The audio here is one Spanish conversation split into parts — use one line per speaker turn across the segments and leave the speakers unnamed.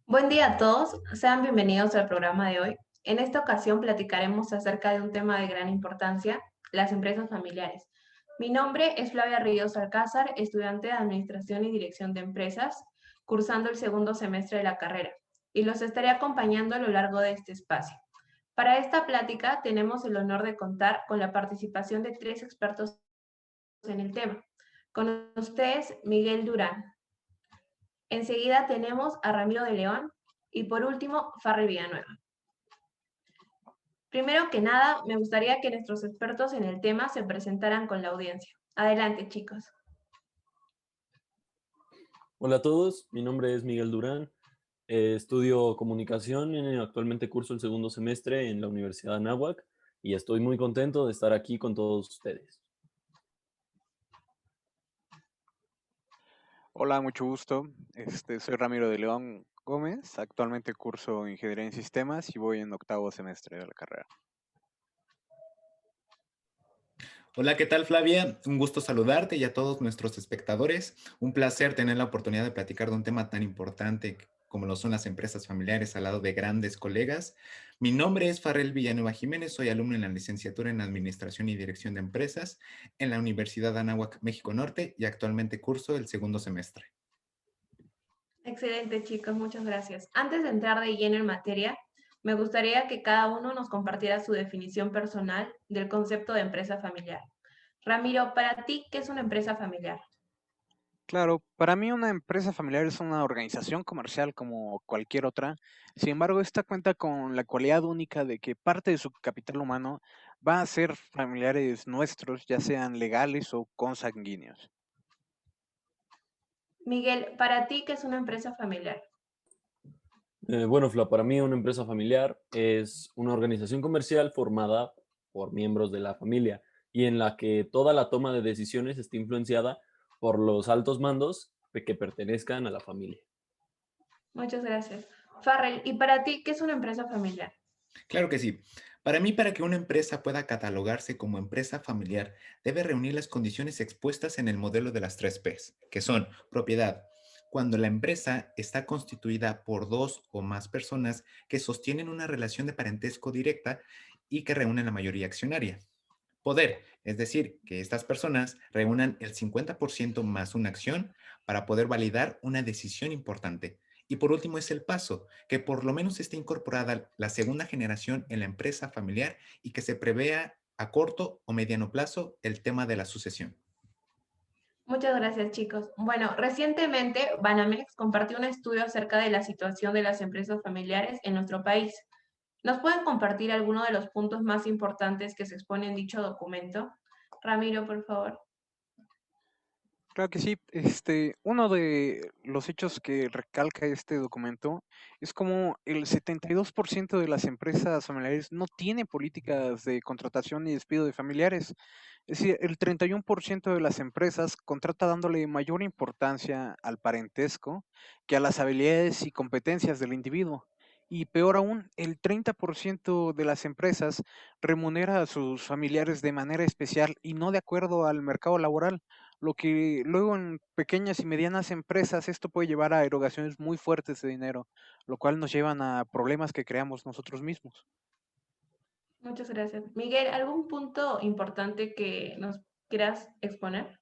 Buen día a todos, sean bienvenidos al programa de hoy. En esta ocasión platicaremos acerca de un tema de gran importancia, las empresas familiares. Mi nombre es Flavia Ríos Alcázar, estudiante de Administración y Dirección de Empresas, cursando el segundo semestre de la carrera, y los estaré acompañando a lo largo de este espacio. Para esta plática tenemos el honor de contar con la participación de tres expertos en el tema. Con ustedes, Miguel Durán. Enseguida tenemos a Ramiro de León y por último, Farrell Villanueva. Primero que nada, me gustaría que nuestros expertos en el tema se presentaran con la audiencia. Adelante, chicos.
Hola a todos, mi nombre es Miguel Durán, estudio comunicación, actualmente curso el segundo semestre en la Universidad de Anáhuac y estoy muy contento de estar aquí con todos ustedes.
Hola, mucho gusto. Soy Ramiro de León Gómez. Actualmente curso Ingeniería en Sistemas y voy en octavo semestre de la carrera.
Hola, ¿qué tal, Flavia? Un gusto saludarte y a todos nuestros espectadores. Un placer tener la oportunidad de platicar de un tema tan importante como lo son las empresas familiares al lado de grandes colegas. Mi nombre es Farrell Villanueva Jiménez, soy alumno en la licenciatura en Administración y Dirección de Empresas en la Universidad de Anáhuac, México Norte, y actualmente curso el segundo semestre.
Excelente, chicos, muchas gracias. Antes de entrar de lleno en materia, me gustaría que cada uno nos compartiera su definición personal del concepto de empresa familiar. Ramiro, para ti, ¿qué es una empresa familiar?
Claro, para mí una empresa familiar es una organización comercial como cualquier otra. Sin embargo, esta cuenta con la cualidad única de que parte de su capital humano va a ser familiares nuestros, ya sean legales o consanguíneos.
Miguel, para ti, ¿qué es una empresa familiar?
Bueno, Fla, para mí una empresa familiar es una organización comercial formada por miembros de la familia y en la que toda la toma de decisiones está influenciada por los altos mandos de que pertenezcan a la familia.
Muchas gracias. Farrell, ¿y para ti, qué es una empresa familiar?
Claro que sí. Para mí, para que una empresa pueda catalogarse como empresa familiar, debe reunir las condiciones expuestas en el modelo de las 3 Ps, que son propiedad, cuando la empresa está constituida por dos o más personas que sostienen una relación de parentesco directa y que reúnen la mayoría accionaria. Poder, es decir, que estas personas reúnan el 50% más una acción para poder validar una decisión importante. Y por último es el paso, que por lo menos esté incorporada la segunda generación en la empresa familiar y que se prevea a corto o mediano plazo el tema de la sucesión.
Muchas gracias, chicos. Bueno, recientemente Banamex compartió un estudio acerca de la situación de las empresas familiares en nuestro país. ¿Nos pueden compartir algunos de los puntos más importantes que se exponen en dicho documento? Ramiro, por favor.
Claro que sí. Uno de los hechos que recalca este documento es como el 72% de las empresas familiares no tiene políticas de contratación y despido de familiares. Es decir, el 31% de las empresas contrata dándole mayor importancia al parentesco que a las habilidades y competencias del individuo. Y peor aún, el 30% de las empresas remunera a sus familiares de manera especial y no de acuerdo al mercado laboral, lo que luego en pequeñas y medianas empresas esto puede llevar a erogaciones muy fuertes de dinero, lo cual nos llevan a problemas que creamos nosotros mismos.
Muchas gracias. Miguel, ¿algún punto importante que nos quieras exponer?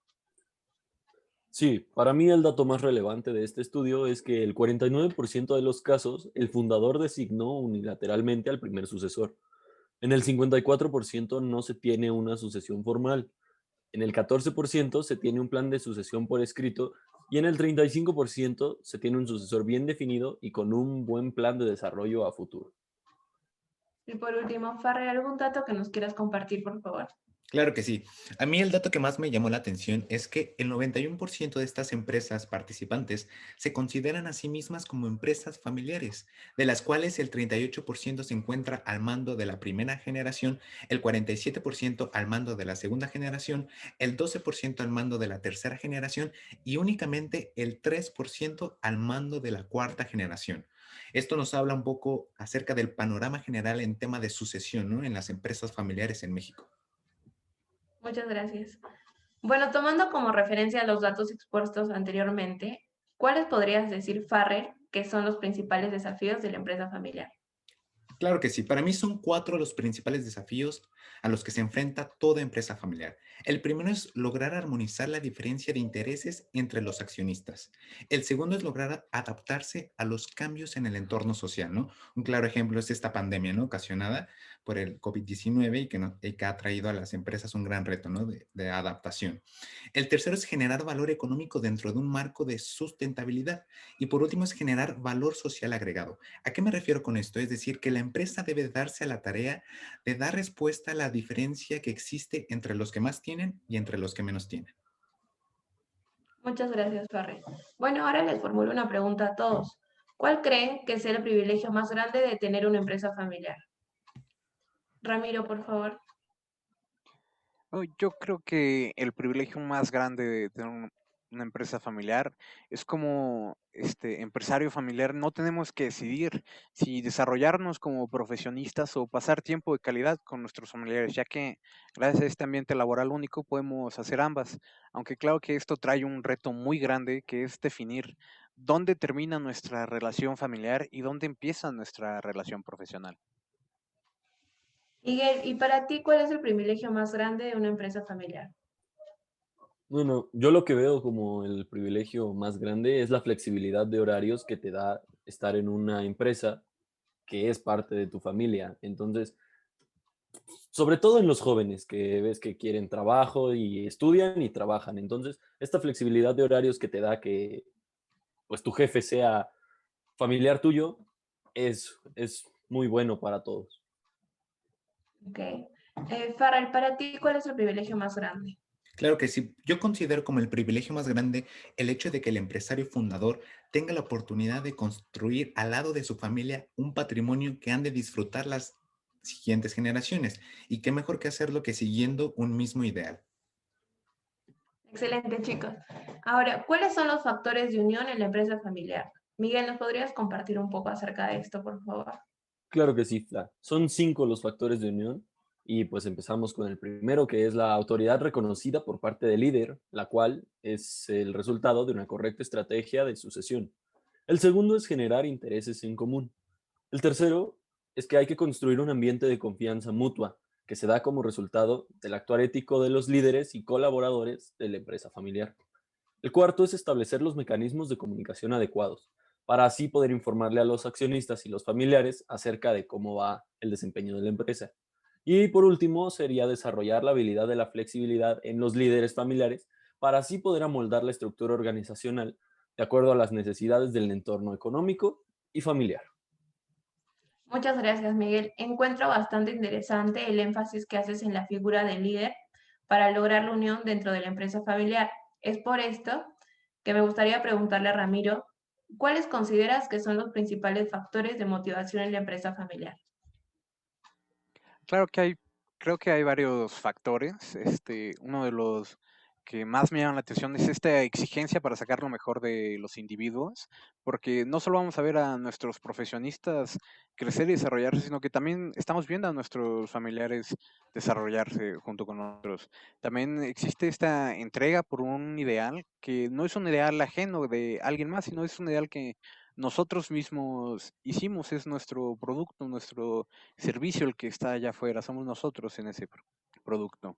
Sí, para mí el dato más relevante de este estudio es que el 49% de los casos el fundador designó unilateralmente al primer sucesor. En el 54% no se tiene una sucesión formal. En el 14% se tiene un plan de sucesión por escrito y en el 35% se tiene un sucesor bien definido y con un buen plan de desarrollo a futuro.
Y por último, Farrell, ¿algún dato que nos quieras compartir, por favor?
Claro que sí. A mí el dato que más me llamó la atención es que el 91% de estas empresas participantes se consideran a sí mismas como empresas familiares, de las cuales el 38% se encuentra al mando de la primera generación, el 47% al mando de la segunda generación, el 12% al mando de la tercera generación y únicamente el 3% al mando de la cuarta generación. Esto nos habla un poco acerca del panorama general en tema de sucesión, ¿no?, en las empresas familiares en México.
Muchas gracias. Bueno, tomando como referencia los datos expuestos anteriormente, ¿cuáles podrías decir, Farrer, que son los principales desafíos de la empresa familiar?
Claro que sí. Para mí son cuatro los principales desafíos a los que se enfrenta toda empresa familiar. El primero es lograr armonizar la diferencia de intereses entre los accionistas. El segundo es lograr adaptarse a los cambios en el entorno social, ¿no? Un claro ejemplo es esta pandemia, ¿no? Ocasionada por el COVID-19 y que, y que ha traído a las empresas un gran reto, ¿no? De adaptación. El tercero es generar valor económico dentro de un marco de sustentabilidad. Y por último es generar valor social agregado. ¿A qué me refiero con esto? Es decir, que la empresa debe darse a la tarea de dar respuesta a la diferencia que existe entre los que más tienen y entre los que menos tienen.
Muchas gracias, Farrer. Bueno, ahora les formulo una pregunta a todos. ¿Cuál creen que es el privilegio más grande de tener una empresa familiar? Ramiro, por favor.
Yo creo que el privilegio más grande de tener una empresa familiar es como empresario familiar no tenemos que decidir si desarrollarnos como profesionistas o pasar tiempo de calidad con nuestros familiares, ya que gracias a este ambiente laboral único podemos hacer ambas. Aunque claro que esto trae un reto muy grande que es definir dónde termina nuestra relación familiar y dónde empieza nuestra relación profesional.
Miguel, ¿y para ti cuál es el privilegio más grande de una empresa familiar?
Bueno, yo lo que veo como el privilegio más grande es la flexibilidad de horarios que te da estar en una empresa que es parte de tu familia. Entonces, sobre todo en los jóvenes que ves que quieren trabajo y estudian y trabajan. Entonces, esta flexibilidad de horarios que te da que pues tu jefe sea familiar tuyo es muy bueno para todos.
Ok. Farrell, para ti, ¿cuál es el privilegio más grande?
Claro que sí, yo considero como el privilegio más grande el hecho de que el empresario fundador tenga la oportunidad de construir al lado de su familia un patrimonio que han de disfrutar las siguientes generaciones. Y qué mejor que hacerlo que siguiendo un mismo ideal.
Excelente, chicos. Ahora, ¿cuáles son los factores de unión en la empresa familiar? Miguel, ¿nos podrías compartir un poco acerca de esto, por favor?
Claro que sí, Fla. Son 5 los factores de unión y pues empezamos con el primero, que es la autoridad reconocida por parte del líder, la cual es el resultado de una correcta estrategia de sucesión. El segundo es generar intereses en común. El tercero es que hay que construir un ambiente de confianza mutua, que se da como resultado del actuar ético de los líderes y colaboradores de la empresa familiar. El cuarto es establecer los mecanismos de comunicación adecuados, para así poder informarle a los accionistas y los familiares acerca de cómo va el desempeño de la empresa. Y por último, sería desarrollar la habilidad de la flexibilidad en los líderes familiares para así poder amoldar la estructura organizacional de acuerdo a las necesidades del entorno económico y familiar.
Muchas gracias, Miguel. Encuentro bastante interesante el énfasis que haces en la figura del líder para lograr la unión dentro de la empresa familiar. Es por esto que me gustaría preguntarle a Ramiro, ¿cuáles consideras que son los principales factores de motivación en la empresa familiar?
Claro que creo que hay varios factores. Uno de los que más me llaman la atención es esta exigencia para sacar lo mejor de los individuos, porque no solo vamos a ver a nuestros profesionistas crecer y desarrollarse, sino que también estamos viendo a nuestros familiares desarrollarse junto con nosotros. También existe esta entrega por un ideal que no es un ideal ajeno de alguien más, sino es un ideal que nosotros mismos hicimos, es nuestro producto, nuestro servicio el que está allá afuera, somos nosotros en ese producto.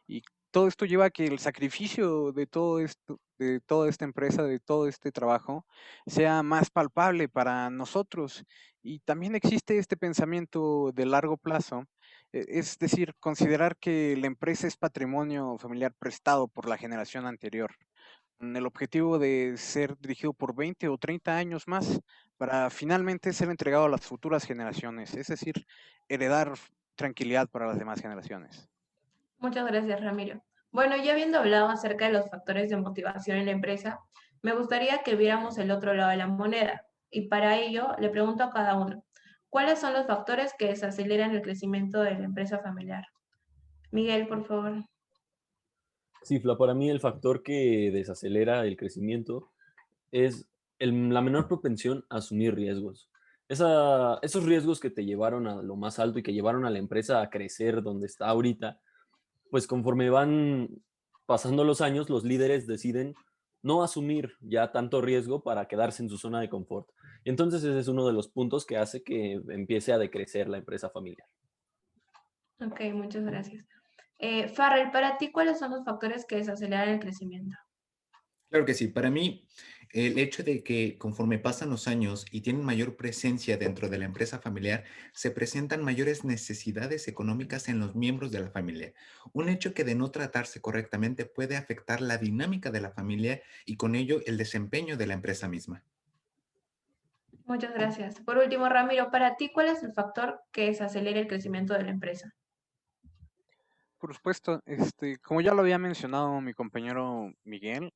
Y todo esto lleva a que el sacrificio de todo esto, de toda esta empresa, de todo este trabajo, sea más palpable para nosotros. Y también existe este pensamiento de largo plazo, es decir, considerar que la empresa es patrimonio familiar prestado por la generación anterior, con el objetivo de ser dirigido por 20 o 30 años más para finalmente ser entregado a las futuras generaciones, es decir, heredar tranquilidad para las demás generaciones.
Muchas gracias, Ramiro. Bueno, ya habiendo hablado acerca de los factores de motivación en la empresa, me gustaría que viéramos el otro lado de la moneda. Y para ello, le pregunto a cada uno, ¿cuáles son los factores que desaceleran el crecimiento de la empresa familiar? Miguel, por favor.
Sí, Fla, para mí el factor que desacelera el crecimiento es la menor propensión a asumir riesgos. Esos riesgos que te llevaron a lo más alto y que llevaron a la empresa a crecer donde está ahorita, pues conforme van Pasando los años, los líderes deciden no asumir ya tanto riesgo para quedarse en su zona de confort. Y entonces ese es uno de los puntos que hace que empiece a decrecer la empresa familiar.
Ok, muchas gracias. Farrell, para ti, ¿cuáles son los factores que desaceleran el crecimiento?
Claro que sí. Para mí, el hecho de que conforme pasan los años y tienen mayor presencia dentro de la empresa familiar, se presentan mayores necesidades económicas en los miembros de la familia. Un hecho que de no tratarse correctamente puede afectar la dinámica de la familia y con ello el desempeño de la empresa misma.
Muchas gracias. Por último, Ramiro, para ti, ¿cuál es el factor que desacelera el crecimiento de la empresa?
Por supuesto, como ya lo había mencionado mi compañero Miguel,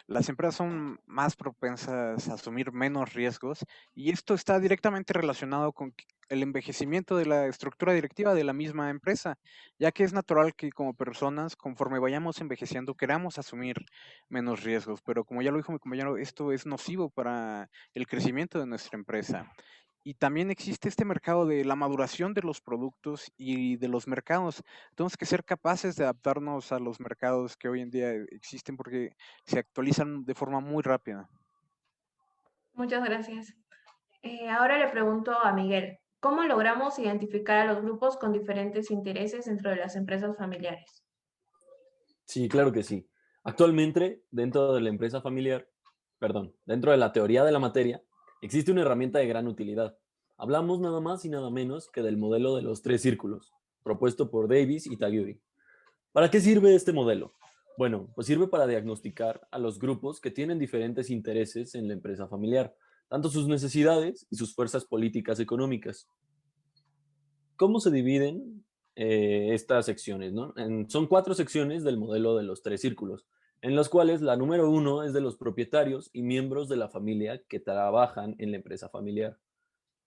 las empresas son más propensas a asumir menos riesgos y esto está directamente relacionado con el envejecimiento de la estructura directiva de la misma empresa, ya que es natural que como personas, conforme vayamos envejeciendo, queramos asumir menos riesgos, pero como ya lo dijo mi compañero, esto es nocivo para el crecimiento de nuestra empresa. Y también existe este mercado de la maduración de los productos y de los mercados. Tenemos que ser capaces de adaptarnos a los mercados que hoy en día existen porque se actualizan de forma muy rápida.
Muchas gracias. Ahora le pregunto a Miguel, ¿cómo logramos identificar a los grupos con diferentes intereses dentro de las empresas familiares?
Sí, claro que sí. Actualmente, dentro de la empresa familiar, dentro de la teoría de la materia, existe una herramienta de gran utilidad. Hablamos nada más y nada menos que del modelo de los tres círculos, propuesto por Davis y Taguchi. ¿Para qué sirve este modelo? Bueno, pues sirve para diagnosticar a los grupos que tienen diferentes intereses en la empresa familiar, tanto sus necesidades y sus fuerzas políticas económicas. ¿Cómo se dividen estas secciones? ¿No? Son cuatro secciones del modelo de los tres círculos, en los cuales la número uno es de los propietarios y miembros de la familia que trabajan en la empresa familiar.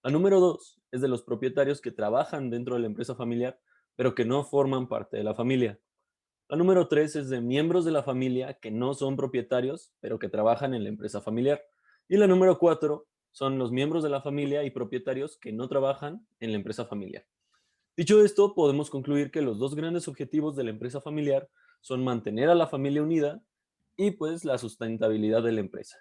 La número dos es de los propietarios que trabajan dentro de la empresa familiar, pero que no forman parte de la familia. La número tres es de miembros de la familia que no son propietarios, pero que trabajan en la empresa familiar. Y la número cuatro son los miembros de la familia y propietarios que no trabajan en la empresa familiar. Dicho esto, podemos concluir que los dos grandes objetivos de la empresa familiar son mantener a la familia unida y pues la sustentabilidad de la empresa.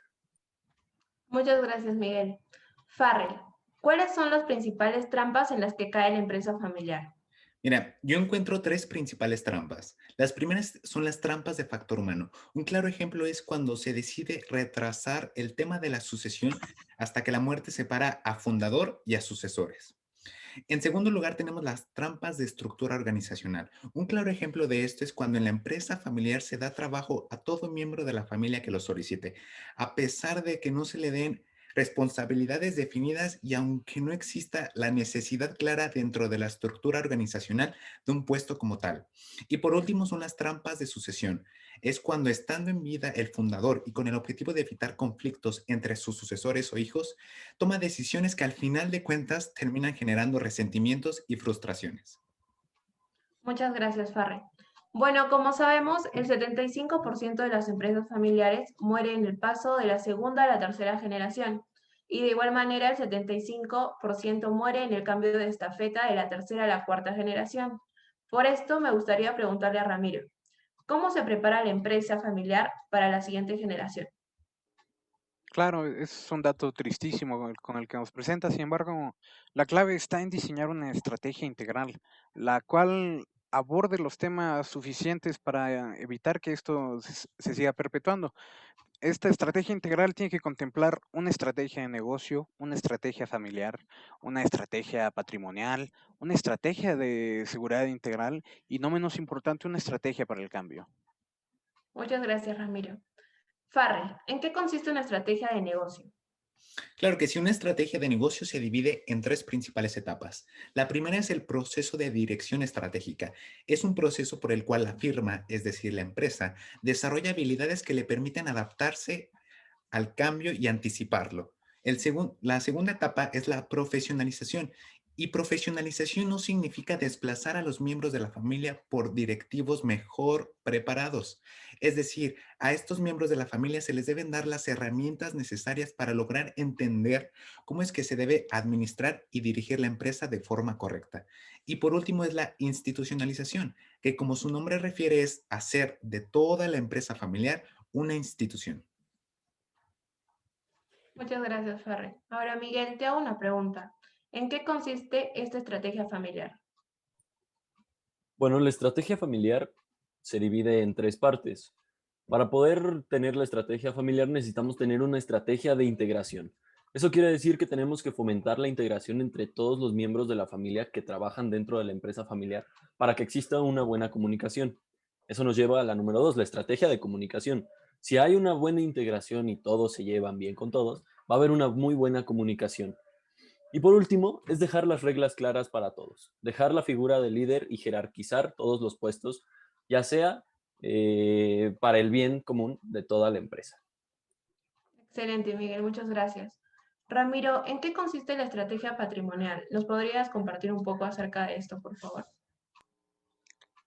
Muchas gracias, Miguel. Farrell, ¿cuáles son las principales trampas en las que cae la empresa familiar?
Mira, yo encuentro tres principales trampas. Las primeras son las trampas de factor humano. Un claro ejemplo es cuando se decide retrasar el tema de la sucesión hasta que la muerte separa a fundador y a sucesores. En segundo lugar, tenemos las trampas de estructura organizacional. Un claro ejemplo de esto es cuando en la empresa familiar se da trabajo a todo miembro de la familia que lo solicite, a pesar de que no se le den responsabilidades definidas y aunque no exista la necesidad clara dentro de la estructura organizacional de un puesto como tal. Y por último son las trampas de sucesión. Es cuando estando en vida el fundador y con el objetivo de evitar conflictos entre sus sucesores o hijos, toma decisiones que al final de cuentas terminan generando resentimientos y frustraciones.
Muchas gracias, Farrell. Bueno, como sabemos, el 75% de las empresas familiares muere en el paso de la segunda a la tercera generación y de igual manera el 75% muere en el cambio de estafeta de la tercera a la cuarta generación. Por esto me gustaría preguntarle a Ramiro, ¿cómo se prepara la empresa familiar para la siguiente generación?
Claro, es un dato tristísimo con el que nos presenta. Sin embargo, la clave está en diseñar una estrategia integral, la cual aborde los temas suficientes para evitar que esto se siga perpetuando. Esta estrategia integral tiene que contemplar una estrategia de negocio, una estrategia familiar, una estrategia patrimonial, una estrategia de seguridad integral y, no menos importante, una estrategia para el cambio.
Muchas gracias, Ramiro. Farrell, ¿en qué consiste una estrategia de negocio?
Claro que sí, una estrategia de negocio se divide en tres principales etapas. La primera es el proceso de dirección estratégica. Es un proceso por el cual la firma, es decir, la empresa, desarrolla habilidades que le permiten adaptarse al cambio y anticiparlo. La segunda etapa es la profesionalización Y profesionalización no significa desplazar a los miembros de la familia por directivos mejor preparados. Es decir, a estos miembros de la familia se les deben dar las herramientas necesarias para lograr entender cómo es que se debe administrar y dirigir la empresa de forma correcta. Y por último es la institucionalización, que como su nombre refiere es hacer de toda la empresa familiar una institución.
Muchas gracias, Farrell. Ahora, Miguel, te hago una pregunta. ¿En qué consiste esta estrategia familiar?
Bueno, la estrategia familiar se divide en tres partes. Para poder tener la estrategia familiar necesitamos tener una estrategia de integración. Eso quiere decir que tenemos que fomentar la integración entre todos los miembros de la familia que trabajan dentro de la empresa familiar para que exista una buena comunicación. Eso nos lleva a la número dos, la estrategia de comunicación. Si hay una buena integración y todos se llevan bien con todos, va a haber una muy buena comunicación. Y por último, es dejar las reglas claras para todos, dejar la figura de líder y jerarquizar todos los puestos, ya sea para el bien común de toda la empresa.
Excelente, Miguel, muchas gracias. Ramiro, ¿en qué consiste la estrategia patrimonial? ¿Nos podrías compartir un poco acerca de esto, por favor?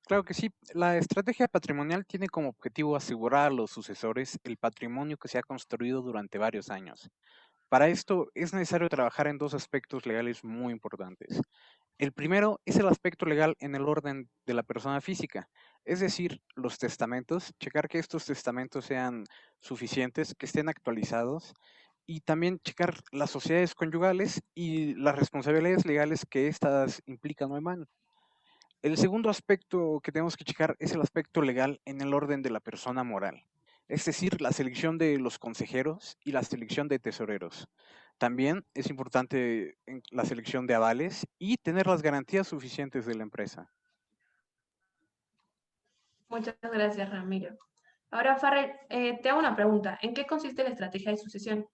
Claro que sí. La estrategia patrimonial tiene como objetivo asegurar a los sucesores el patrimonio que se ha construido durante varios años. Para esto es necesario trabajar en dos aspectos legales muy importantes. El primero es el aspecto legal en el orden de la persona física, es decir, los testamentos, checar que estos testamentos sean suficientes, que estén actualizados y también checar las sociedades conyugales y las responsabilidades legales que éstas implican o emanan. El segundo aspecto que tenemos que checar es el aspecto legal en el orden de la persona moral, es decir, la selección de los consejeros y la selección de tesoreros. También es importante la selección de avales y tener las garantías suficientes de la empresa.
Muchas gracias, Ramiro. Ahora, Farrell, te hago una pregunta. ¿En qué consiste la estrategia de sucesión?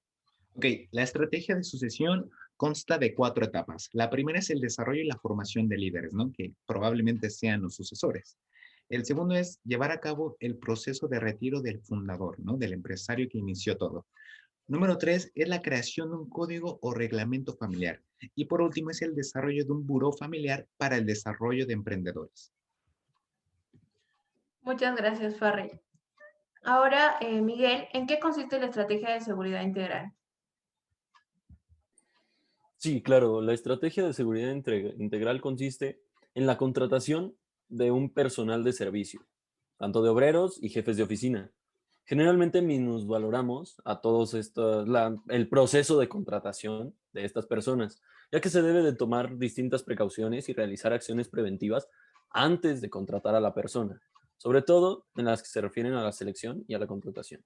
Ok, la estrategia de sucesión consta de 4 etapas. La primera es el desarrollo y la formación de líderes, ¿no? Que probablemente sean los sucesores. El segundo es llevar a cabo el proceso de retiro del fundador, ¿no? Del empresario que inició todo. Número 3 es la creación de un código o reglamento familiar. Y por último es el desarrollo de un buró familiar para el desarrollo de emprendedores.
Muchas gracias, Farrell. Ahora, Miguel, ¿en qué consiste la estrategia de seguridad integral?
Sí, claro, la estrategia de seguridad integral consiste en la contratación de un personal de servicio, tanto de obreros y jefes de oficina. Generalmente minusvaloramos a todos el proceso de contratación de estas personas, ya que se debe de tomar distintas precauciones y realizar acciones preventivas antes de contratar a la persona, sobre todo en las que se refieren a la selección y a la contratación.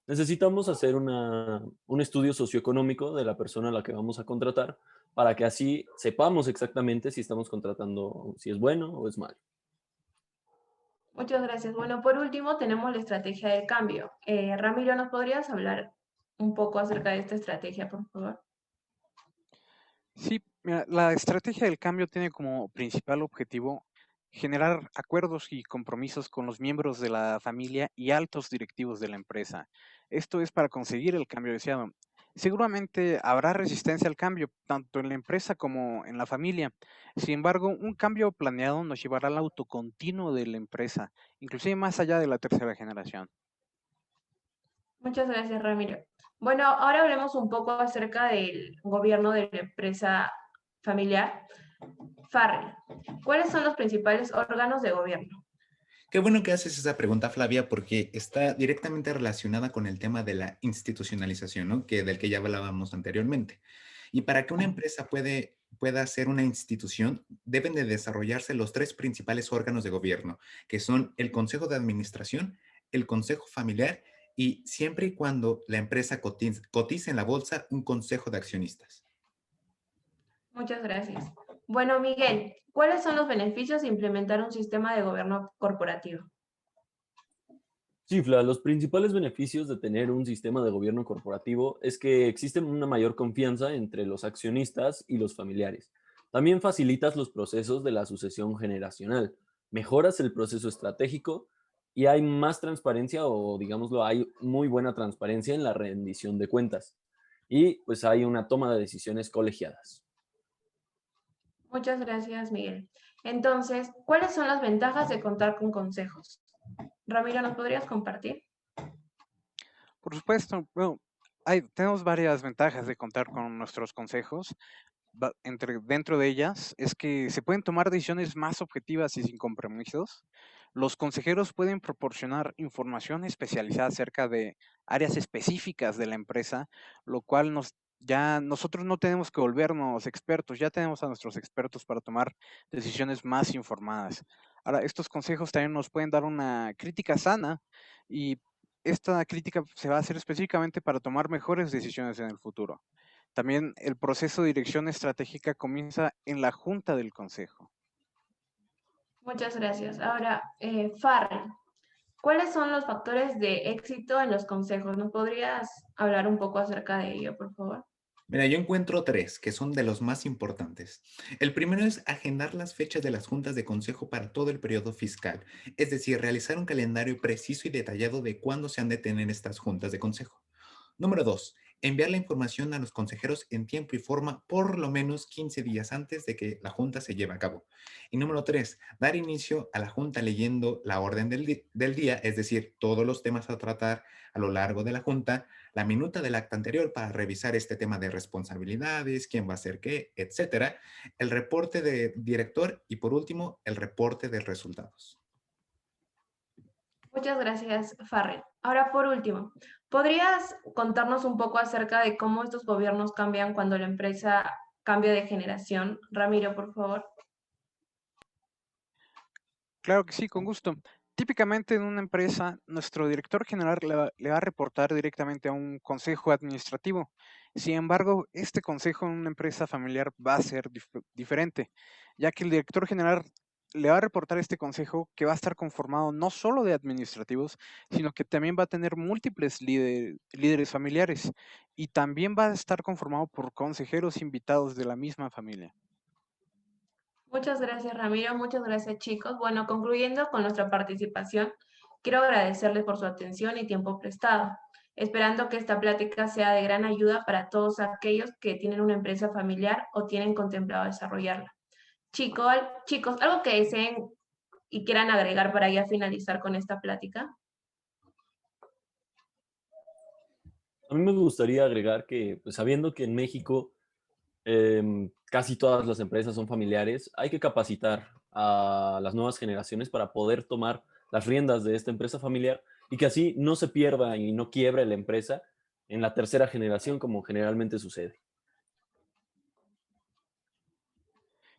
Necesitamos hacer un estudio socioeconómico de la persona a la que vamos a contratar para que así sepamos exactamente si estamos contratando, si es bueno o es malo.
Muchas gracias. Bueno, por último, tenemos la estrategia del cambio. Ramiro, ¿nos podrías hablar un poco acerca de esta estrategia, por favor?
Sí, mira, la estrategia del cambio tiene como principal objetivo generar acuerdos y compromisos con los miembros de la familia y altos directivos de la empresa. Esto es para conseguir el cambio deseado. Seguramente habrá resistencia al cambio, tanto en la empresa como en la familia. Sin embargo, un cambio planeado nos llevará al autocontinuo de la empresa, inclusive más allá de la tercera generación.
Muchas gracias, Ramiro. Bueno, ahora hablemos un poco acerca del gobierno de la empresa familiar. Farrell, ¿cuáles son los principales órganos de gobierno?
Qué bueno que haces esa pregunta, Flavia, porque está directamente relacionada con el tema de la institucionalización, ¿no? Del que ya hablábamos anteriormente. Y para que una empresa pueda ser una institución, deben de desarrollarse los 3 principales órganos de gobierno, que son el Consejo de Administración, el Consejo Familiar y siempre y cuando la empresa cotice en la bolsa, un Consejo de Accionistas.
Muchas gracias. Bueno, Miguel, ¿cuáles son los beneficios de implementar un sistema de gobierno corporativo?
Sí, Fla, los principales beneficios de tener un sistema de gobierno corporativo es que existe una mayor confianza entre los accionistas y los familiares. También facilitas los procesos de la sucesión generacional, mejoras el proceso estratégico y hay más transparencia o, digámoslo, hay muy buena transparencia en la rendición de cuentas. Y pues hay una toma de decisiones colegiadas.
Muchas gracias, Miguel. Entonces, ¿cuáles son las ventajas de contar con consejos? Ramiro, ¿nos podrías compartir?
Por supuesto, bueno, tenemos varias ventajas de contar con nuestros consejos. Dentro de ellas es que se pueden tomar decisiones más objetivas y sin compromisos. Los consejeros pueden proporcionar información especializada acerca de áreas específicas de la empresa, lo cual ya nosotros no tenemos que volvernos expertos, ya tenemos a nuestros expertos para tomar decisiones más informadas. Ahora, estos consejos también nos pueden dar una crítica sana y esta crítica se va a hacer específicamente para tomar mejores decisiones en el futuro. También el proceso de dirección estratégica comienza en la junta del consejo.
Muchas gracias. Ahora, Farrell, ¿cuáles son los factores de éxito en los consejos? ¿Nos podrías hablar un poco acerca de ello, por favor?
Mira, yo encuentro tres que son de los más importantes. El primero es agendar las fechas de las juntas de consejo para todo el periodo fiscal, es decir, realizar un calendario preciso y detallado de cuándo se han de tener estas juntas de consejo. Número 2. Enviar la información a los consejeros en tiempo y forma por lo menos 15 días antes de que la junta se lleve a cabo. Y número 3. Dar inicio a la junta leyendo la orden del día, es decir, todos los temas a tratar a lo largo de la junta, la minuta del acta anterior para revisar este tema de responsabilidades, quién va a hacer qué, etcétera, el reporte de director y por último, el reporte de resultados.
Muchas gracias, Farrell. Ahora, por último, ¿podrías contarnos un poco acerca de cómo estos gobiernos cambian cuando la empresa cambia de generación? Ramiro, por favor.
Claro que sí, con gusto. Típicamente en una empresa, nuestro director general le va a reportar directamente a un consejo administrativo. Sin embargo, este consejo en una empresa familiar va a ser diferente, ya que el director general le va a reportar a este consejo que va a estar conformado no solo de administrativos, sino que también va a tener múltiples líderes familiares y también va a estar conformado por consejeros invitados de la misma familia.
Muchas gracias, Ramiro. Muchas gracias, chicos. Bueno, concluyendo con nuestra participación, quiero agradecerles por su atención y tiempo prestado, esperando que esta plática sea de gran ayuda para todos aquellos que tienen una empresa familiar o tienen contemplado desarrollarla. Chicos, ¿algo que deseen y quieran agregar para ya finalizar con esta plática?
A mí me gustaría agregar que, pues, sabiendo que en México casi todas las empresas son familiares, hay que capacitar a las nuevas generaciones para poder tomar las riendas de esta empresa familiar y que así no se pierda y no quiebre la empresa en la tercera generación como generalmente sucede.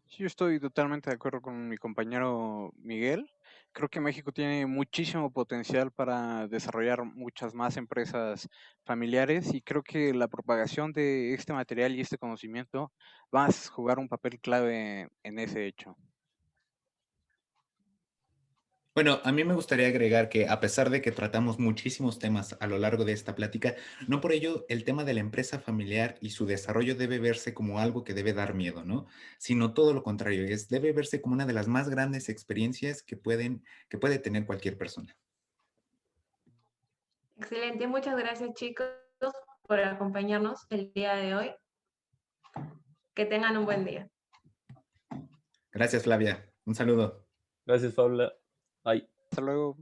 Sí, yo estoy totalmente de acuerdo con mi compañero Miguel. Creo que México tiene muchísimo potencial para desarrollar muchas más empresas familiares y creo que la propagación de este material y este conocimiento va a jugar un papel clave en ese hecho.
Bueno, a mí me gustaría agregar que a pesar de que tratamos muchísimos temas a lo largo de esta plática, no por ello el tema de la empresa familiar y su desarrollo debe verse como algo que debe dar miedo, ¿no? Sino todo lo contrario, debe verse como una de las más grandes experiencias que puede tener cualquier persona.
Excelente, muchas gracias, chicos, por acompañarnos el día de hoy. Que tengan un buen día.
Gracias, Flavia. Un saludo.
Gracias, Paula. Bye.
Hasta luego.